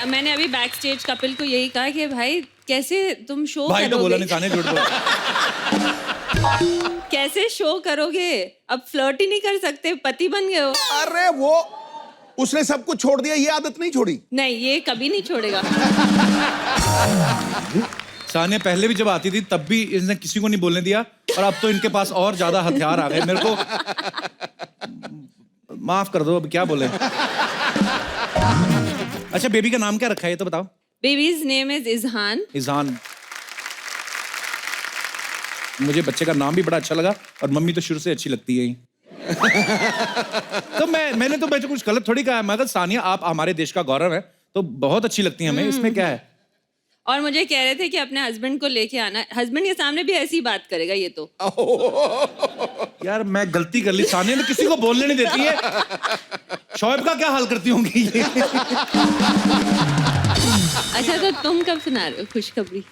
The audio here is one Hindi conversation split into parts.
मैंने अभी बैक स्टेज कपिल को यही कहा कि भाई कैसे तुम शो भाई तो बोला नहीं, करोगे, ताने झूठ बोला। कैसे शो करोगे, अब फ्लर्ट ही नहीं कर सकते, पति बन गए हो। अरे वो उसने सब कुछ छोड़ दिया, ये आदत नहीं छोड़ी। नहीं, ये कभी नहीं छोड़ेगा। सानिया पहले भी जब आती थी तब भी इसने किसी को नहीं बोलने दिया, और अब तो इनके पास और ज्यादा हथियार आ गए। मेरे को माफ कर दो, अब क्या बोले। अच्छा, बेबी का नाम क्या रखा है ये तो बताओ। Babies name is Izhan. Izhan. मुझे बच्चे का नाम भी बड़ा अच्छा लगा, और मम्मी तो शुरू से अच्छी लगती है ही। तो मैंने तो बच्चे कुछ गलत थोड़ी कहा। मगर सानिया आप हमारे देश का गौरव है, तो बहुत अच्छी लगती है हमें, इसमें क्या है। और मुझे कह रहे थे कि अपने हस्बैंड को लेके आना, हस्बैंड के सामने भी ऐसी बात करेगा ये तो। यार मैं गलती कर ली, सानिया ने किसी को बोलने नहीं देती है। शोएब का क्या हाल करती होंगी ये। अच्छा, तो तुम कब सुना रहे हो खुशखबरी?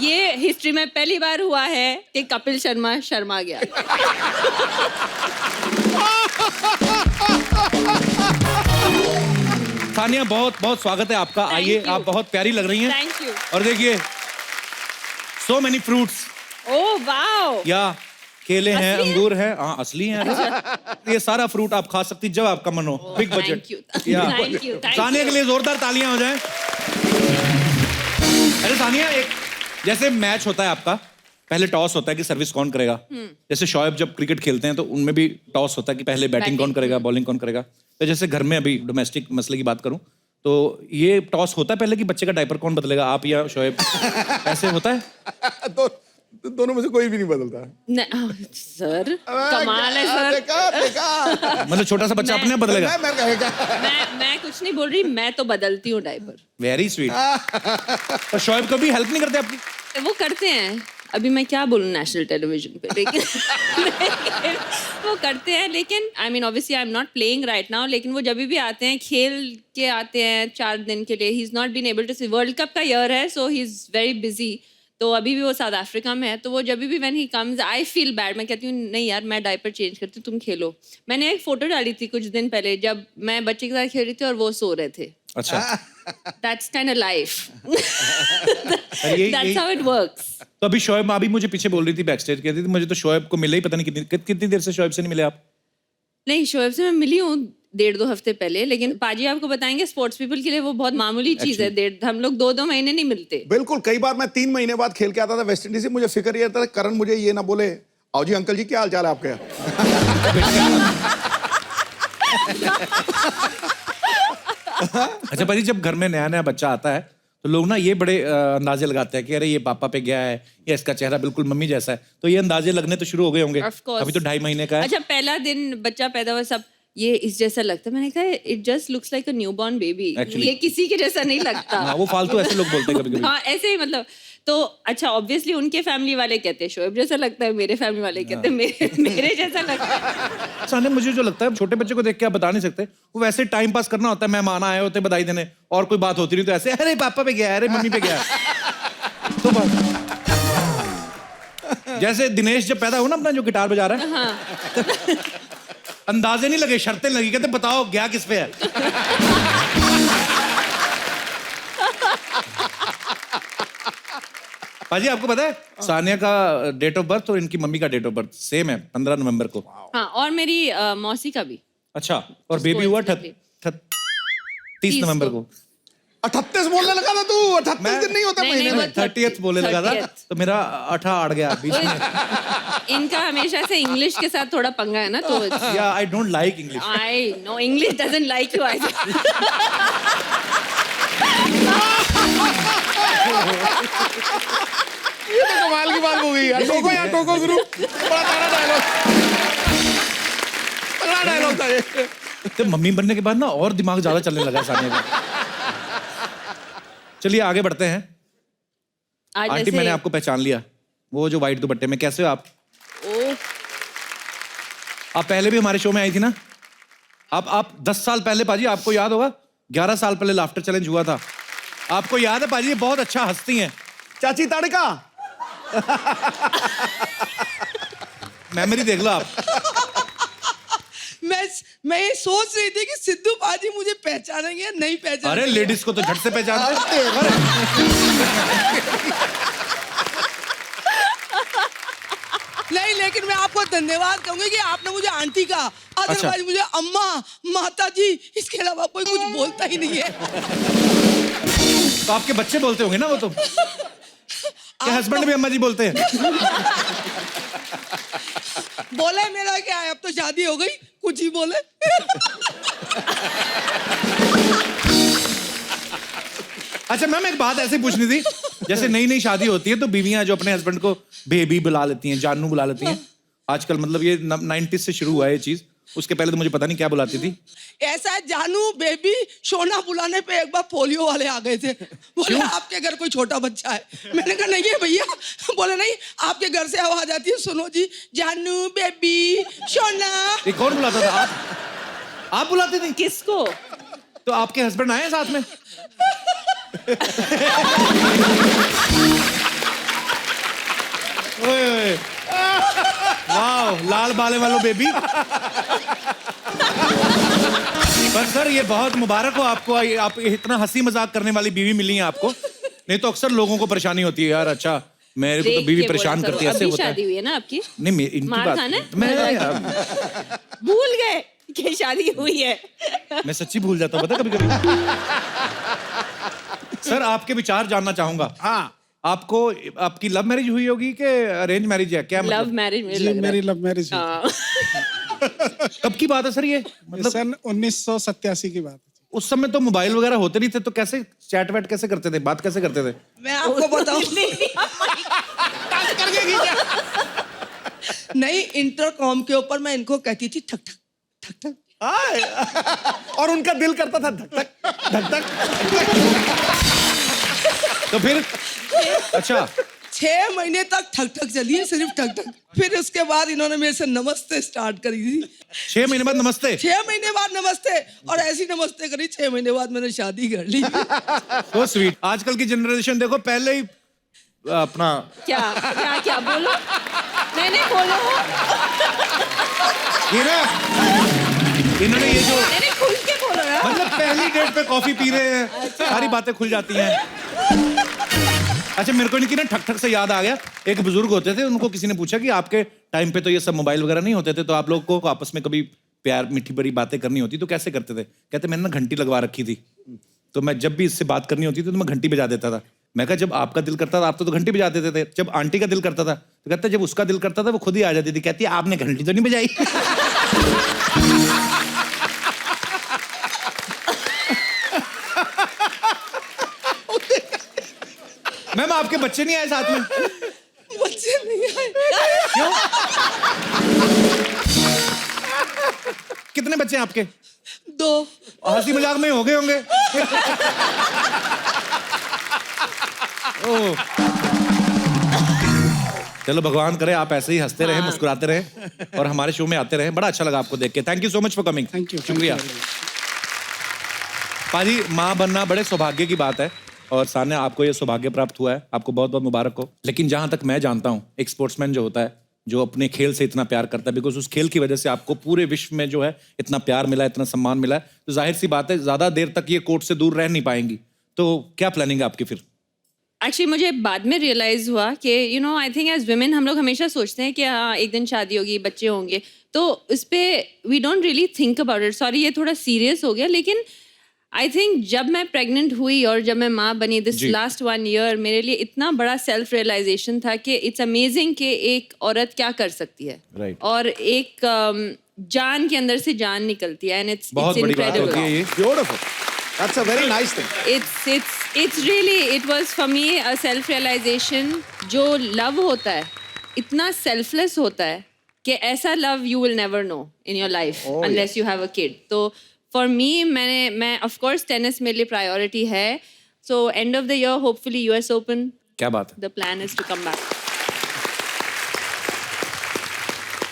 ये हिस्ट्री में पहली बार हुआ है कि कपिल शर्मा शर्मा गया। सानिया बहुत बहुत स्वागत है आपका। आइए, आप बहुत प्यारी लग रही हैं। Thank you. और देखिए, so many fruits. Oh wow. या केले हैं, असली है? अंगूर है, हाँ असली हैं। ये सारा फ्रूट आप खा सकती जब आपका मन हो। Big budget. Thank you. Sania के लिए जोरदार तालियां हो जाएं। अरे सानिया, एक जैसे मैच होता है आपका, पहले टॉस होता है कि सर्विस कौन करेगा। जैसे शोएब जब क्रिकेट खेलते हैं तो उनमें भी टॉस होता है कि पहले बैटिंग कौन करेगा, बॉलिंग कौन करेगा। तो जैसे घर में अभी डोमेस्टिक मसले की बात करूं तो ये टॉस होता है पहले कि बच्चे का डायपर कौन बदलेगा, आप या शोएब, ऐसे होता है? दोनों में से कोई भी नहीं बदलता। सर कमाल है सर। देखा। मतलब छोटा सा बच्चा अपने आप बदलेगा? मैं कुछ नहीं बोल रही, मैं तो बदलती हूँ डायपर। Very sweet. और शोएब कभी हेल्प नहीं करते आपकी? वो करते हैं। अभी मैं क्या बोलूं नेशनल टेलीविजन पे, लेकिन वो करते हैं। लेकिन I mean obviously I am not playing right now, लेकिन वो जब भी आते हैं खेल के आते हैं 4 दिन के लिए। He is not been able to see, world cup का ईयर है, so he is very busy. तो अभी भी वो साउथ अफ्रीका में है, तो वो जब भी when he comes I feel bad. मैं कहती हूँ नहीं यार, मैं डायपर चेंज करती हूँ, तुम खेलो। मैंने एक फोटो डाली थी कुछ दिन पहले जब मैं बच्चे के साथ खेल रही थी और वो सो रहे थे। अच्छा। That's kind of life. यही- That's how it works. तो अभी शोएब अभी मुझे पीछे बोल रही थी, बैक स्टेज कहती थी मुझे तो शोएब को मिले ही पता नहीं कितनी देर से शोएब से नहीं मिले आप। नहीं, शोएब से मैं मिली हूँ 1.5-2 हफ्ते पहले, लेकिन पाजी आपको बताएंगे स्पोर्ट्स पीपल के लिए वो बहुत मामूली चीज है। हम लोग 2-2 महीने नहीं मिलते। बिल्कुल, कई बार मैं 3 महीने बाद खेल के आता था वेस्ट इंडीज से, मुझे फिक्र ये था करण मुझे ये ना बोले, आओ जी अंकल जी क्या हाल चाल है आपके। अच्छा भाई, जब घर में नया नया बच्चा आता है तो लोग ना ये बड़े अंदाजे लगाते हैं कि अरे ये पापा पे गया है, या इसका चेहरा बिल्कुल मम्मी जैसा है। तो ये अंदाजे लगने तो शुरू हो गए होंगे। Of course. अभी तो 2.5 महीने का है। अच्छा, पहला दिन बच्चा पैदा हुआ सब ये इस जैसा लगता है। मैंने कहा it just looks like a newborn baby. Actually. ये किसी के जैसा नहीं लगता। हाँ, वो फालतू ऐसे लोग बोलते हैं कभी-कभी। हाँ, ऐसे ही मतलब। तो अच्छा, ऑब्वियसली उनके फैमिली वाले कहते हैं शोएब जैसा लगता है, मेरे फैमिली वाले कहते हैं मेरे जैसा लगता है। साने मुझे जो लगता है छोटे बच्चे को देख के आप बता नहीं सकते, वो वैसे टाइम पास करना होता है। मेहमान आए होते बधाई देने, और कोई बात होती नहीं तो ऐसे अरे पापा पे गया, अरे मम्मी पे गया। तो बस जैसे दिनेश जब पैदा हुआ ना अपना जो गिटार बजा रहा है, हाँ। अंदाजे नहीं लगे, शर्तें लगी, कहते बताओ गया किस पे है। पाजी आपको पता है सानिया का डेट ऑफ बर्थ और इनकी मम्मी का डेट ऑफ बर्थ सेम है, 15 नवंबर को। हाँ, और मेरी मौसी का भी। अच्छा, और बेबी हुआ 30 नवंबर को। 38 बोलने लगा था तू, 38 दिन नहीं होता महीने में। 30th बोलने लगा था, तो मेरा 18 अड़ गया बीच में। इनका हमेशा से इंग्लिश के साथ थोड़ा पंगा है ना, तो या I don't like English. I know English doesn't like you. ये तो कमाल की बात हो गई यार। टोको यार, टोको गुरु, बड़ा तगड़ा डायलॉग, तगड़ा डायलॉग था ये। तो मम्मी बनने के बाद ना और दिमाग ज्यादा चलने लगा सानिया का। चलिए आगे बढ़ते हैं। आंटी मैंने आपको पहचान लिया, वो जो व्हाइट दुपट्टे में। कैसे हो आप? आप पहले भी हमारे शो में आई थी ना। आप 10 साल पहले पाजी, आपको याद होगा 11 साल पहले लाफ्टर चैलेंज हुआ था। आपको याद है पाजी? ये बहुत अच्छा हंसती हैं चाची तड़का। मेमोरी देख लो आप। मैं मैं ये सोच रही थी कि सिद्धू पाजी मुझे पहचानेंगे या नहीं पहचानेंगे। अरे लेडीज को तो झट से पहचानते हैं। अरे नहीं, लेकिन मैं आपको धन्यवाद कहूंगी कि आपने मुझे आंटी कहा, अदरवाइज मुझे अम्मा, माता जी, इसके अलावा कोई कुछ बोलता ही नहीं है। तो आपके बच्चे बोलते होंगे ना वो तो। क्या हस्बैंड भी अम्मा जी बोलते हैं? बोले मेरा क्या है, अब तो शादी हो गई, कुछ ही बोले। अच्छा मैम, एक बात ऐसे पूछनी थी, जैसे नई नई शादी होती है तो बीवियां जो अपने हस्बैंड को बेबी बुला लेती हैं, जानू बुला लेती हैं। आजकल मतलब ये 90s से शुरू हुआ है ये चीज, उसके पहले तो मुझे पता नहीं क्या बुलाती थी। ऐसा है, जानू, बेबी, सोना बुलाने पे एक बार पोलियो वाले आ गए थे। बोले आपके घर कोई छोटा बच्चा है। मैंने कहा नहीं है भैया। बोले नहीं, आपके घर से आवाज आती है, सुनो जी, जानू, बेबी, सोना। ये कौन बुलाता था? आप बुलाते थे? किसको? तो आपके हस्बैंड आए साथ में? ओए ओए, वाह, लाल बाले वालों बेबी। पर सर ये बहुत मुबारक हो आपको, आप इतना हंसी मजाक करने वाली बीवी मिली है आपको। नहीं तो अक्सर लोगों को परेशानी होती है यार, अच्छा मेरे को तो बीवी परेशान करती है, ऐसे होता है। शादी हुई है ना आपकी? नहीं इनकी मार बात खाना? मैं भूल गए कि शादी हुई है। मैं सच्ची भूल जाता हूँ, पता कभी कभी। सर आपके विचार जानना चाहूंगा। हाँ, आपको, आपकी लव मैरिज हुई होगी कि अरेंज मैरिज है? क्या लव मतलब? मैरिज में जी मेरी लव मैरिज हुई हाँ। कब की बात है सर ये? मतलब सन 1987 की बात है। उस समय तो मोबाइल वगैरह होते नहीं थे, तो कैसे चैट वैट कैसे करते थे, बात कैसे करते थे? मैं आपको बताऊं, नहीं, इंटरकॉम के ऊपर मैं इनको कहती थी ठक ठक ठक ठक। और उनका दिल करता था धक धक धक धक। तो फिर अच्छा 6 महीने तक ठक ठक चली है, सिर्फ ठक ठक। फिर उसके बाद इन्होंने मेरे से नमस्ते स्टार्ट करी थी। 6 महीने बाद नमस्ते? 6 महीने बाद नमस्ते, और ऐसी नमस्ते करी, 6 महीने बाद मैंने शादी कर ली। So sweet. आजकल की जनरेशन देखो, पहले ही अपना क्या क्या क्या बोलो? नहीं बोलो। ये ना, इन्होंने ये जो नहीं खुल के बोलो यार। मतलब पहली डेट पे कॉफी पी रहे हैं, सारी बातें खुल जाती हैं। अच्छा मेरे को इनकी ना ठक ठक से याद आ गया, एक बुजुर्ग होते थे, उनको किसी ने पूछा कि आपके टाइम पे तो ये सब मोबाइल वगैरह नहीं होते थे, तो आप लोगों को आपस में कभी प्यार मीठी बड़ी बातें करनी होती तो कैसे करते थे? कहते मैंने ना घंटी लगवा रखी थी, तो मैं जब भी इससे बात करनी होती थी तो मैं घंटी बजा देता था। मैं कहा जब आपका दिल करता था आप तो घंटी बजा देते थे, जब आंटी का दिल करता था तो कहते जब उसका दिल करता था वो खुद ही आ जाती थी। कहती है आपने घंटी तो नहीं बजाई। मैम आपके बच्चे नहीं आए साथ में? बच्चे नहीं आए। क्यों? कितने बच्चे हैं आपके? 2। हंसी मजाक में हो गए होंगे। ओह, चलो भगवान करे आप ऐसे ही हंसते रहे, मुस्कुराते रहे और हमारे शो में आते रहे। बड़ा अच्छा लगा आपको देख के। Thank you so much for coming. Thank you, शुक्रिया। पाजी, माँ बनना बड़े सौभाग्य की बात है और सामने आपको ये सौभाग्य प्राप्त हुआ है, आपको बहुत बहुत मुबारक हो। लेकिन जहां तक मैं जानता हूँ, एक स्पोर्ट्समैन जो होता है, जो अपने खेल से इतना प्यार करता है, बिकॉज उस खेल की वजह से आपको पूरे विश्व में जो है इतना प्यार मिला है, इतना सम्मान मिला है, तो जाहिर सी बात है ज्यादा देर तक ये कोर्ट से दूर रह नहीं पाएंगी। तो क्या प्लानिंग है आपकी फिर? एक्चुअली मुझे बाद में रियलाइज हुआ कि आई थिंक एज वुमेन हम लोग हमेशा सोचते हैं कि हाँ एक दिन शादी होगी, बच्चे होंगे, तो इस पे we don't really think about it. Sorry ये थोड़ा सीरियस हो गया, लेकिन आई थिंक जब मैं प्रेग्नेंट हुई और जब मैं माँ बनी दिस लास्ट 1 ईयर, मेरे लिए इतना बड़ा सेल्फ रियलाइजेशन था कि इट्स अमेजिंग कि एक औरत क्या कर सकती है। Right. और एक जान के अंदर से जान निकलती है, एंड इट्स बहुत बड़ी बात होती है ये। Beautiful, that's a very nice thing. it's really, it was for me a self realization। जो लव होता है इतना selfless होता है कि ऐसा love you will never know in your life unless you have a kid। तो for me मैं of course tennis मेरे लिए priority है। So end of the year hopefully US Open। क्या बात है? The plan is to come back।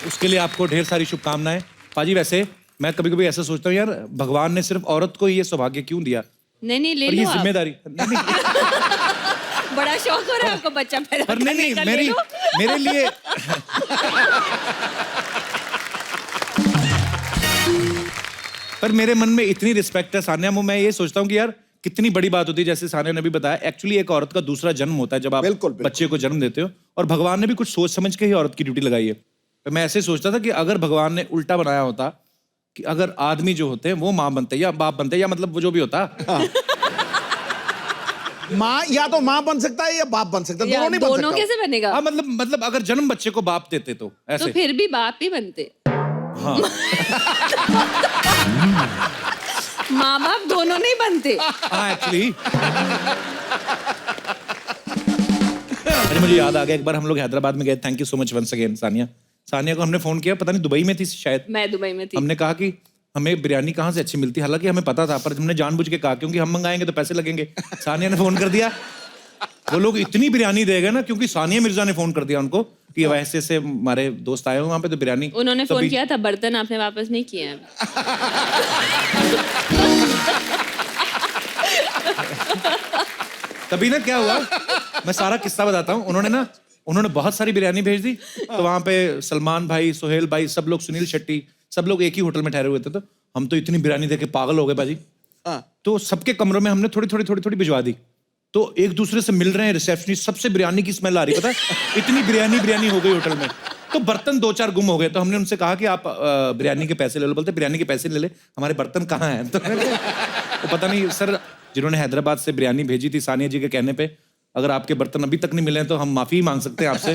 उसके लिए आपको ढेर सारी शुभकामनाएं। पाजी वैसे मैं कभी कभी ऐसा सोचता हूँ यार, भगवान ने सिर्फ औरत को ही ये सौभाग्य क्यों दिया? नहीं ले और ये लो आप। जिम्मेदारी नहीं, बड़ा शौक हो रहा है आपको बच्चा पैदा पर नहीं करने का, ले लो। मेरे लिए पर मेरे मन में इतनी रिस्पेक्ट है सानिया, मैं ये सोचता हूँ कि यार कितनी बड़ी बात होती है, जैसे सानिया ने भी बताया, एक्चुअली एक औरत का दूसरा जन्म होता है जब आप बिल्कुल, बिल्कुल। बच्चे को जन्म देते हो, और भगवान ने भी कुछ सोच समझ के ही औरत की ड्यूटी लगाई है। तो मैं ऐसे सोचता था कि अगर भगवान ने उल्टा बनाया होता कि अगर आदमी जो होते हैं वो माँ बनते या बाप बनते या मतलब वो जो भी होता, माँ या तो माँ बन सकता है या बाप बन सकता है, दोनों नहीं बन दोनों सकता। कैसे बनेगा? हाँ मतलब अगर जन्म बच्चे को बाप देते तो तो ऐसे। फिर भी बाप ही बनते। हाँ माँ बाप दोनों नहीं बनते। हाँ एक्चुअली। अरे मुझे याद आ गया, एक बार हम लोग हैदराबाद में गए, thank you so much once again Sania को हमने फोन किया, पता नहीं दुबई में थी शायद, मैं दुबई में थी। हमने कहा कि हमें बिरयानी कहाँ से अच्छी मिलती है, हालांकि हमें पता था पर हमने जानबूझ के कहा क्योंकि हम मंगाएंगे तो पैसे लगेंगे। सानिया ने फोन कर दिया, वो लोग इतनी बिरयानी दे गए ना, क्योंकि सानिया मिर्जा ने फोन कर दिया उनको कि वैसे से हमारे दोस्त आए हुए वहां पे तो बिरयानी। उन्होंने फोन तभी- किया था, बर्तन आपने वापस नहीं किए हैं। तभी ना क्या हुआ, मैं सारा किस्सा बताता हूँ। उन्होंने बहुत सारी बिरयानी भेज दी, तो वहां पे सलमान भाई, सोहेल भाई, सब लोग, सुनील शेट्टी, सब लोग एक ही होटल में ठहरे हुए थे। तो हम तो इतनी बिरयानी देके पागल हो गए बाजी। तो सबके कमरों में हमने थोड़ी भिजवा दी, तो एक दूसरे से मिल रहे हैं रिसेप्शनिस्ट, सबसे बिरयानी की स्मेल आ रही, पता है इतनी बिरयानी हो गई होटल में। तो बर्तन 2-4 गुम हो गए, तो हमने उनसे कहा कि आप बिरयानी के पैसे ले लो। बोलते बिरयानी के पैसे ले ले, हमारे बर्तन कहाँ हैं? तो पता नहीं सर, जिन्होंने हैदराबाद से बिरयानी भेजी थी सानिया जी के कहने पे, अगर आपके बर्तन अभी तक नहीं मिले हैं तो हम माफी मांग सकते हैं आपसे।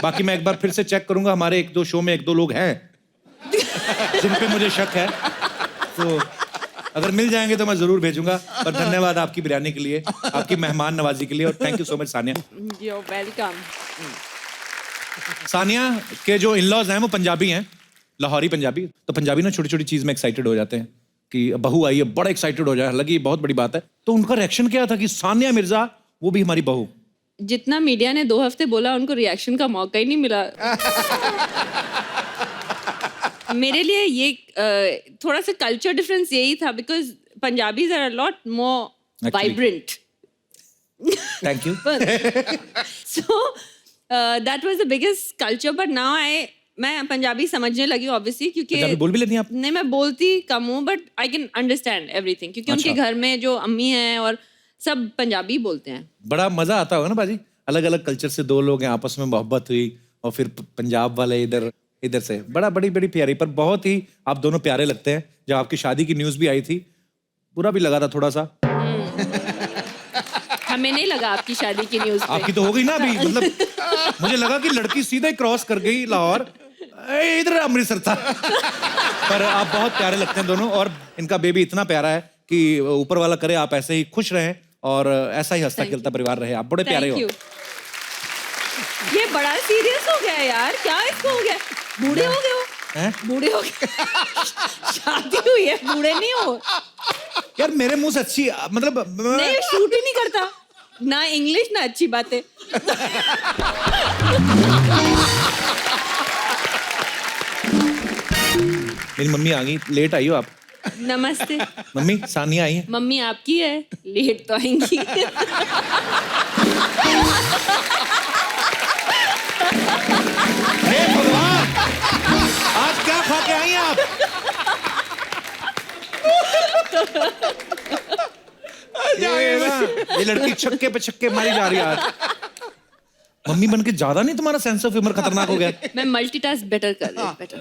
बाकी मैं एक बार फिर से चेक करूंगा, हमारे 1-2 शो में 1-2 लोग हैं जिन पे मुझे शक है, तो अगर मिल जाएंगे तो मैं जरूर भेजूंगा। पर धन्यवाद आपकी बिरयानी के लिए, आपकी मेहमान नवाजी के लिए, और thank you so much Sania. You're welcome. Sania के जो इन-लॉज हैं वो पंजाबी हैं, लाहौरी पंजाबी। तो पंजाबी ना छोटी छोटी चीज में एक्साइटेड हो जाते हैं कि बहू आई है, बड़ा एक्साइटेड हो जाए, हालांकि ये बहुत बड़ी बात है। तो उनका रिएक्शन क्या था कि सानिया मिर्जा वो भी हमारी बहू। जितना मीडिया ने 2 हफ्ते बोला, उनको रिएक्शन का मौका ही नहीं मिला। मेरे लिए ये थोड़ा सा कल्चर डिफरेंस यही था, because Punjabis are a lot more vibrant. Thank you. So that was the biggest culture, but now मैं पंजाबी समझने लगी ऑब्वियसली, क्योंकि पंजाबी बोल भी लेती हैं आप? नहीं, मैं बोलती कम हूँ, but I can understand everything, क्योंकि अच्छा। उनके घर में जो अम्मी हैं और सब पंजाबी बोलते हैं। बड़ा मजा आता होगा ना बाजी, अलग अलग कल्चर से 2 लोग हैं, आपस में मोहब्बत हुई, और फिर पंजाब वाले इधर से, बड़ी प्यारी, पर बहुत ही आप दोनों प्यारे लगते हैं। जब आपकी शादी की न्यूज़ भी आई थी, बुरा भी लगा था थोड़ा सा। हमें नहीं लगा आपकी शादी की न्यूज़ पे। आपकी तो हो गई ना अभी, मतलब मुझे लगा कि लड़की सीधा ही क्रॉस कर गई लाहौर, इधर अमृतसर था। पर आप बहुत प्यारे लगते हैं दोनों, और इनका बेबी इतना प्यारा है कि ऊपर वाला करे आप ऐसे ही खुश रहें और ऐसा ही हंसता खेलता परिवार रहे। आप बड़े प्यारे हो। Thank you. ये बड़ा सीरियस हो गया यार, क्या इसको हो गया? बूढ़े हो गए हो? हैं? बूढ़े हो गए? शादी हुई है, बूढ़े नहीं हो। यार मेरे मुंह से अच्छी, मतलब नहीं, शूट ही नहीं करता ना इंग्लिश ना अच्छी बातें। मेरी मम्मी आ गई, लेट आई हो आप? नमस्ते। मम्मी सानिया आई है। मम्मी आपकी है, लेट तो आएंगी। हे भगवान, आज क्या खा के आई हैं आप? ये लड़की छक्के पे छक्के मारी जा रही है आज। मम्मी बन के ज्यादा नहीं तुम्हारा सेंस ऑफ ह्यूमर खतरनाक हो गया? मैं मल्टीटास्क बेटर कर रही हूँ, बेटर।